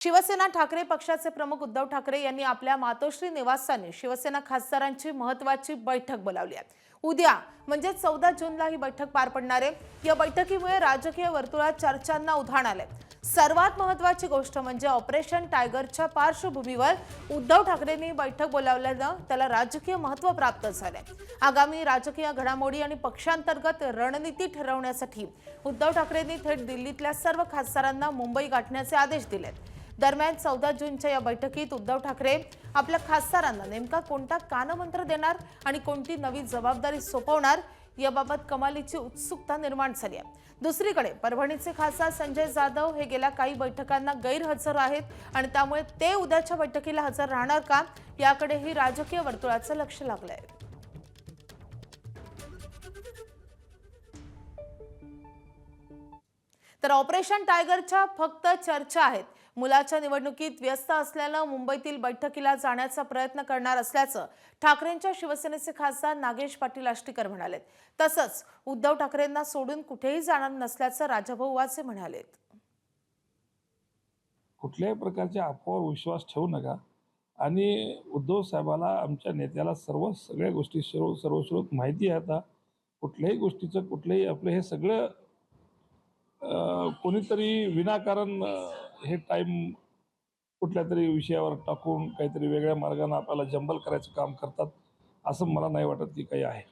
शिवसेना ठाकरे पक्षाचे प्रमुख उद्धव ठाकरे यांनी आपल्या मातोश्री निवासस्थानी शिवसेना खासदारांची महत्त्वाची बैठक बोलावली आहे। उद्या म्हणजे 14 जूनला ही बैठक पार पडणार आहे। या बैठकीमुळे राजकीय वर्तुळात चर्चांना उधाण आले। सर्वात महत्त्वाची गोष्ट म्हणजे ऑपरेशन टायगरच्या पार्श्वभूमीवर उद्धव ठाकरेंनी बैठक बोलावल्यानं त्याला राजकीय महत्त्व प्राप्त झाले। आगामी राजकीय घडामोडी आणि पक्षांतर्गत रणनीती ठरवण्यासाठी उद्धव ठाकरेंनी थेट दिल्लीतल्या सर्व खासदारांना मुंबई गाठण्याचे आदेश दिलेत। दरम्यान 14 जूनच्या या बैठकीत उद्धव ठाकरे आपल्या खासदारांना नेमका कोणता कानमंत्र देणार आणि कोणती नवी जबाबदारी सोपवणार याबाबत कमालीची उत्सुकता निर्माण झाली आहे। दुसरीकडे परभणीचे खासदार संजय जाधव हे गेल्या काही बैठकांना गैरहजर आहेत आणि त्यामुळे ते उद्याच्या बैठकीला हजर राहणार का याकडेही राजकीय वर्तुळाचं लक्ष लागलंय। तर ऑपरेशन टायगरच्या फक्त चर्चा आहेत। मुलाच्या निवडणुकीत व्यस्त असल्यानं मुंबईतील बैठकीला जाण्याचा प्रयत्न करणार असल्याचं ठाकरेंच्या शिवसेनेचे खासदार नागेश पाटील आष्टीकर म्हणालेत। तसंच उद्धव ठाकरेंना सोडून कुठेही जाणार नसल्याचं राजाभाऊ वाजे म्हणालेत। कुठल्याही प्रकारच्या अफवावर विश्वास ठेवू नका आणि उद्धव साहेबाला आमच्या नेत्याला सगळ्या गोष्टी सर्वस्रोत माहिती आहे। आता कुठल्याही गोष्टीचं कुठलंही आपलं हे सगळं कोणीतरी विनाकारण हे टाईम कुठल्या तरी विषयावर टाकून काहीतरी वेगळ्या मार्गाने आपल्याला जंबल करायचं काम करतात असं मला नाही वाटत की काही आहे।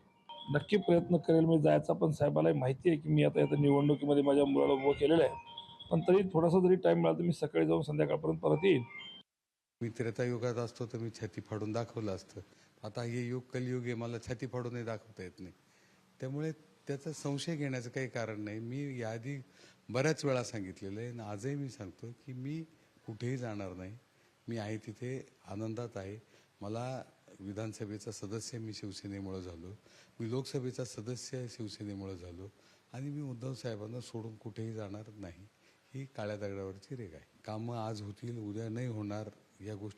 नक्की प्रयत्न करेल मी जायचा, पण साहेबालाही माहिती आहे की मी आता निवडणुकीमध्ये माझ्या मुलाला उभं केलेलं आहे। पण तरी थोडासा जरी टाईम मिळाला तर मी सकाळी जाऊन संध्याकाळपर्यंत परत येईन। मी त्रेतायुगात असतो तर मी छाती फाडून दाखवलं असतं। आता हे युग कलियुग आहे, मला छाती फाडूनही दाखवता येत नाही। त्यामुळे त्याचा संशय घेण्याचं काही कारण नाही। मी याआधी बऱ्याच वेळा सांगितलेलं आहे आणि आजही मी सांगतो की मी कुठेही जाणार नाही। मी आहे तिथे आनंदात आहे। मला विधानसभेचा सदस्य मी शिवसेनेमुळे झालो, मी लोकसभेचा सदस्य शिवसेनेमुळे झालो आणि मी उद्धव साहेबांना सोडून कुठेही जाणार नाही। ही काळ्या दगडावरची रेघ आहे। कामं आज होतील उद्या नाही होणार या गोष्टी